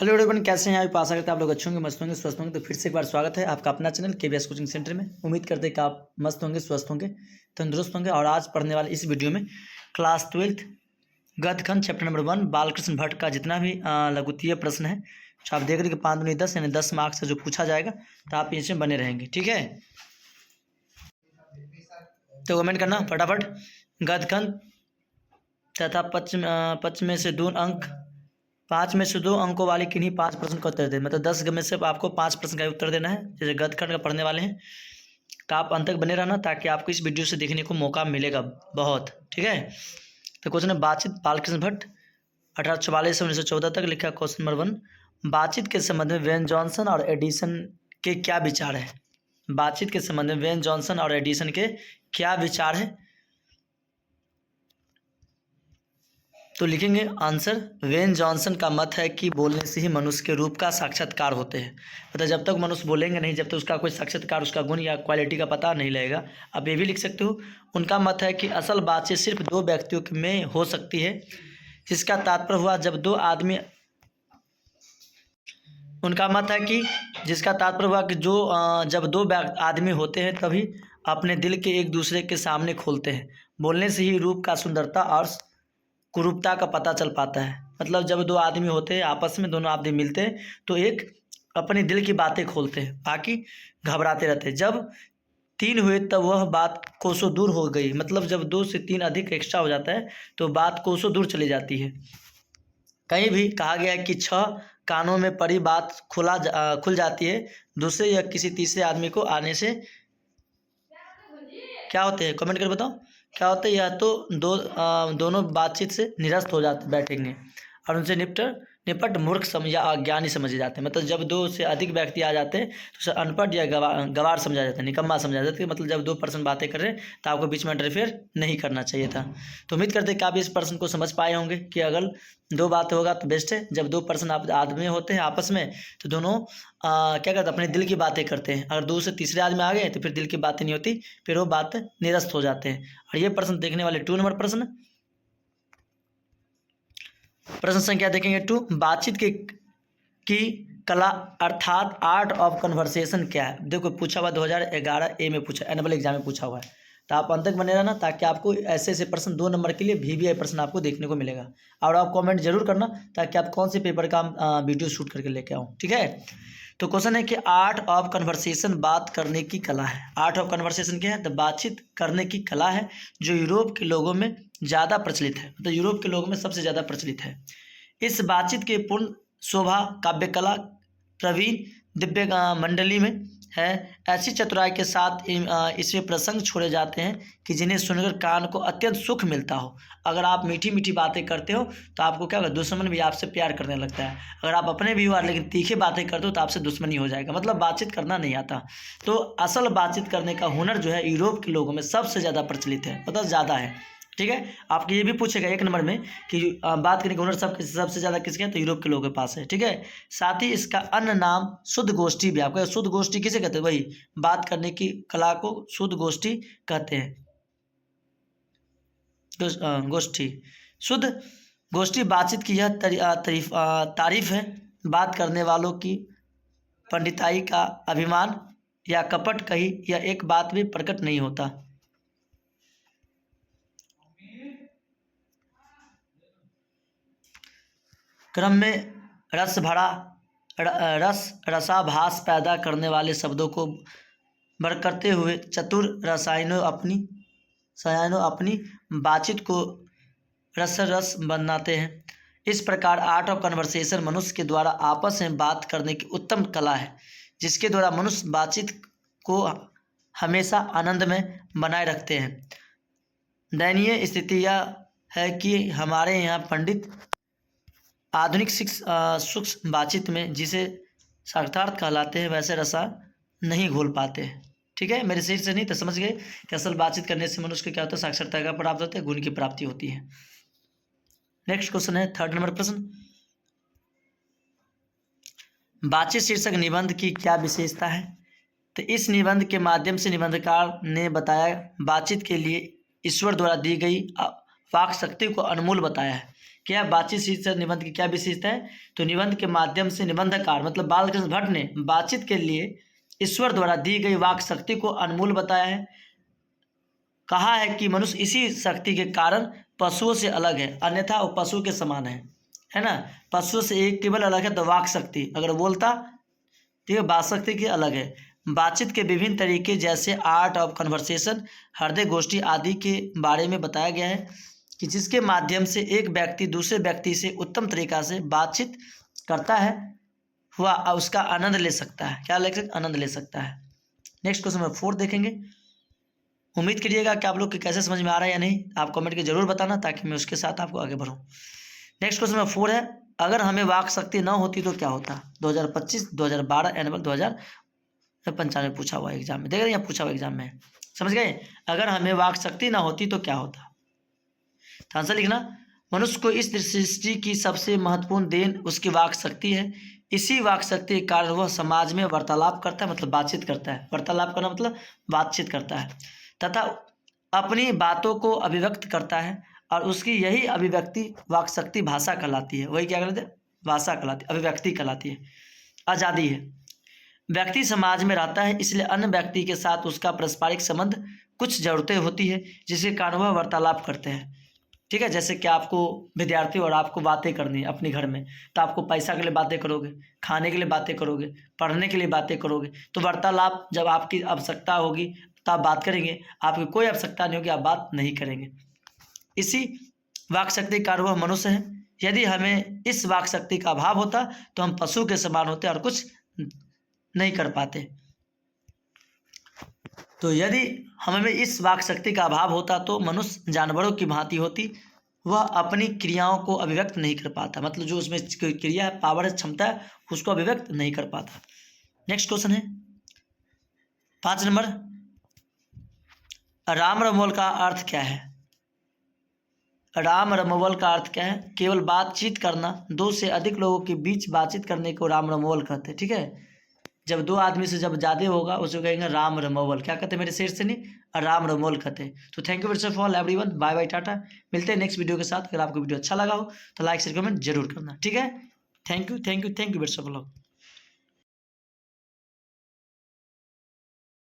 Hello everyone, कैसे हैं आप? आशा करते हैं आप लोग अच्छे होंगे, मस्त होंगे, स्वस्थ होंगे। तो फिर से एक बार स्वागत है आपका अपना चैनल केवीएस कोचिंग सेंटर में। उम्मीद करते हैं कि आप मस्त होंगे, स्वस्थ होंगे, तंदुरुस्त होंगे। और आज पढ़ने वाले इस वीडियो में क्लास 12 गद्यखंड चैप्टर नंबर 1 बालकृष्ण भट्ट का जितना भी लघुत्तीय प्रश्न है, तो आप देख रहे हैं कि 5 दूनी 10 यानी 10 मार्क्स से जो पूछा जाएगा, तो आप इसमें बने रहेंगे। ठीक है, तो कमेंट करना फटाफट। गद्यखंड तथा पच में से 2 अंक 5 में से 2 अंकों वाले किन्हीं 5 प्रश्न का उत्तर दें। मतलब 10 में से आपको 5 प्रश्न का उत्तर देना है। जैसे गद्यखंड का पढ़ने वाले हैं, तो आप अंत तक बने रहना ताकि आपको इस वीडियो से देखने को मौका मिलेगा बहुत। ठीक है, तो क्वेश्चन है बातचीत। बालकृष्ण भट्ट 1844 से 1914 तक लिखा। क्वेश्चन नंबर 1, बातचीत के संबंध में वेन जॉनसन और एडिसन के क्या विचार है? बातचीत के संबंध में वेन जॉनसन और एडिसन के क्या विचार है? तो लिखेंगे आंसर, वेन जॉनसन का मत है कि बोलने से ही मनुष्य के रूप का साक्षात्कार होते हैं। मतलब जब तक मनुष्य बोलेंगे नहीं, जब तक उसका कोई साक्षात्कार, उसका गुण या क्वालिटी का पता नहीं लगेगा। आप ये भी लिख सकते हो, उनका मत है कि असल बातचीत सिर्फ 2 व्यक्तियों में हो सकती है, जिसका तात्पर्य हुआ जब 2 आदमी। उनका मत है कि जिसका तात्पर्य हुआ कि जब 2 आदमी होते हैं तभी अपने दिल के एक दूसरे के सामने खोलते हैं। बोलने से ही रूप का सुंदरता और कुरूपता का पता चल पाता है। मतलब जब 2 आदमी होते हैं, आपस में दोनों आदमी मिलते हैं, तो एक अपने दिल की बातें खोलते हैं, बाकी घबराते रहते हैं। जब 3 हुए तब वह बात कोसों दूर हो गई। मतलब जब 2 से 3 अधिक एक्स्ट्रा हो जाता है तो बात कोसों दूर चली जाती है। कहीं भी कहा गया है कि 6 कानों में पड़ी बात खुल जाती है दूसरे या किसी तीसरे आदमी को आने से। क्या होते हैं, कमेंट कर बताओ क्या होता है? या तो दोनों बातचीत से निरस्त हो जाते बैठेंगे और उनसे निपट मूर्ख या अज्ञानी समझे जाते हैं। मतलब जब 2 से अधिक व्यक्ति आ जाते हैं तो उसे अनपढ़ या गवार समझा जाता है, निकम्मा समझा जाता है। मतलब जब 2 पर्सन बातें कर रहे हैं तो आपको बीच में इंटरफेयर नहीं करना चाहिए था। तो उम्मीद करते हैं कि आप इस प्रश्न को समझ पाए होंगे कि अगर 2 बातें होगा तो बेस्ट है। जब 2 पर्सन आदमी होते हैं आपस में, तो दोनों क्या करते हैं, अपने दिल की बातें करते हैं। अगर 2 से तीसरे आदमी आ गए तो फिर दिल की बातें नहीं होती, फिर वो बात निरस्त हो जाते हैं। और ये प्रश्न देखने वाले 2 नंबर प्रश्न संख्या देखेंगे 2, बातचीत की कला अर्थात आर्ट ऑफ कन्वर्सेशन क्या है? देखो पूछा हुआ 2011 ए में पूछा, एनुअल एग्जाम में पूछा हुआ है। तो आप अंत तक बने रहना ताकि आपको ऐसे ऐसे प्रश्न 2 नंबर के लिए VVI प्रश्न आपको देखने को मिलेगा। और आप कमेंट जरूर करना ताकि आप कौन से पेपर का वीडियो शूट करके लेके आऊँ। ठीक है, तो क्वेश्चन है कि आर्ट ऑफ कन्वर्सेशन बात करने की कला है। आर्ट ऑफ कन्वर्सेशन क्या है? तो बातचीत करने की कला है जो यूरोप के लोगों में ज़्यादा प्रचलित है। मतलब यूरोप के लोगों में सबसे ज़्यादा प्रचलित है। इस बातचीत के पूर्ण शोभा काव्य कला प्रवीण दिव्य मंडली में है। ऐसी चतुराई के साथ इसमें प्रसंग छोड़े जाते हैं कि जिन्हें सुनकर कान को अत्यंत सुख मिलता हो। अगर आप मीठी मीठी बातें करते हो तो आपको क्या होगा, दुश्मन भी आपसे प्यार करने लगता है। अगर आप अपने भी हो लेकिन तीखे बातें करते हो तो आपसे दुश्मनी हो जाएगा। मतलब बातचीत करना नहीं आता। तो असल बातचीत करने का हुनर जो है यूरोप के लोगों में सबसे ज़्यादा प्रचलित है, मतलब ज़्यादा है। ठीक है, आपको ये भी पूछेगा 1 नंबर में कि बात करने का हुनर सबसे ज़्यादा किसके है? तो यूरोप के लोगों के पास है। ठीक है, साथ ही इसका अन्य नाम शुद्ध गोष्ठी भी। आपका शुद्ध गोष्ठी किसे कहते हैं? वही बात करने की कला को शुद्ध गोष्ठी कहते हैं। गोष्ठी, शुद्ध गोष्ठी बातचीत की यह तारीफ है। बात करने वालों की पंडिताई का अभिमान या कपट कही या एक बात भी प्रकट नहीं होता। क्रम में रसाभास पैदा करने वाले शब्दों को बरकरते हुए चतुर रसायनों अपनी बातचीत को रस बनाते हैं। इस प्रकार आर्ट ऑफ कन्वर्सेशन मनुष्य के द्वारा आपस में बात करने की उत्तम कला है, जिसके द्वारा मनुष्य बातचीत को हमेशा आनंद में बनाए रखते हैं। दयनीय स्थिति यह है कि हमारे यहाँ पंडित आधुनिक सूक्ष्म बातचीत में जिसे साक्षात्कार कहलाते हैं वैसे रसा नहीं घोल पाते। ठीक है, मेरे शरीर से नहीं तो समझ गए कि असल बातचीत करने से मनुष्य को क्या होता है? साक्षरता का प्राप्त होता है, गुण की प्राप्ति होती है। नेक्स्ट क्वेश्चन है 3rd नंबर प्रश्न, बातचीत शीर्षक निबंध की क्या विशेषता है? तो इस निबंध के माध्यम से निबंधकार ने बताया बातचीत के लिए ईश्वर द्वारा दी गई वाक शक्ति को अनमोल बताया है। क्या बातचीत शीर्षक निबंध की क्या विशेषता है? तो निबंध के माध्यम से निबंधकार मतलब बालकृष्ण भट्ट ने बातचीत के लिए ईश्वर द्वारा दी गई वाक शक्ति को अनमोल बताया है। कहा है कि मनुष्य इसी शक्ति के कारण पशुओं से अलग है, अन्यथा वो पशु के समान है ना। पशुओं से एक केवल अलग है तो वाक शक्ति, अगर बोलता ठीक है, बात शक्ति की अलग है। बातचीत के विभिन्न तरीके जैसे आर्ट ऑफ कन्वर्सेशन, हृदय गोष्ठी आदि के बारे में बताया गया है कि जिसके माध्यम से एक व्यक्ति दूसरे व्यक्ति से उत्तम तरीका से बातचीत करता है, वह उसका आनंद ले सकता है। क्या ले सकता? आनंद ले सकता है। नेक्स्ट क्वेश्चन नंबर 4 देखेंगे। उम्मीद करिएगा कि आप लोग को कैसे समझ में आ रहा है या नहीं, आप कमेंट के जरूर बताना ताकि मैं उसके साथ आपको आगे बढ़ूँ। नेक्स्ट क्वेश्चन नंबर 4 है, अगर हमें वाक शक्ति न होती तो क्या होता? 2025, 2012, एनुअल 2095 पूछा हुआ एग्जाम में, देख रहे हैं यहाँ पूछा हुआ एग्जाम में, समझ गए? अगर हमें वाक शक्ति ना होती तो क्या होता? तो आंसर लिखना, मनुष्य को इस सृष्टि की सबसे महत्वपूर्ण देन उसकी वाक शक्ति है। इसी वाक शक्ति के कारण वह समाज में वार्तालाप करता है, मतलब बातचीत करता है। वार्तालाप करना मतलब बातचीत करता है तथा अपनी बातों को अभिव्यक्त करता है, और उसकी यही अभिव्यक्ति वाक शक्ति भाषा कहलाती है। वही क्या कहलाती है? भाषा कहलाती है, अभिव्यक्ति कहलाती है। आज़ादी है, व्यक्ति समाज में रहता है, इसलिए अन्य व्यक्ति के साथ उसका पारस्परिक संबंध कुछ जरूरतें होती है जिसके कारण वह वार्तालाप करते हैं। ठीक है, जैसे कि आपको विद्यार्थी और आपको बातें करनी है अपने घर में, तो आपको पैसा के लिए बातें करोगे, खाने के लिए बातें करोगे, पढ़ने के लिए बातें करोगे। तो वार्तालाप जब आपकी आवश्यकता होगी तो आप बात करेंगे, आपकी कोई आवश्यकता नहीं होगी आप बात नहीं करेंगे। इसी वाक शक्ति का वह मनुष्य है। यदि हमें इस वाक शक्ति का अभाव होता तो हम पशु के समान होते और कुछ नहीं कर पाते। तो यदि हमें इस वाक शक्ति का अभाव होता तो मनुष्य जानवरों की भांति होती, वह अपनी क्रियाओं को अभिव्यक्त नहीं कर पाता, मतलब जो उसमें क्रिया है, पावर है, क्षमता है, उसको अभिव्यक्त नहीं कर पाता। नेक्स्ट क्वेश्चन है 5 नंबर, राम रमोल का अर्थ क्या है? राम रमोवल का अर्थ क्या है? केवल बातचीत करना, 2 से अधिक लोगों के बीच बातचीत करने को राम रमोवल कहते हैं। ठीक है, जब 2 आदमी से जब ज़्यादा होगा उसको कहेंगे राम रमोवल। क्या कहते हैं मेरे शेर से नहीं, राम रमोवल कहते हैं। तो thank you very much for everyone, bye bye, टाटा। मिलते हैं नेक्स्ट वीडियो के साथ। अगर आपको वीडियो अच्छा लगा हो तो लाइक शेयर कमेंट जरूर करना। ठीक है, थैंक यू वेरी मच।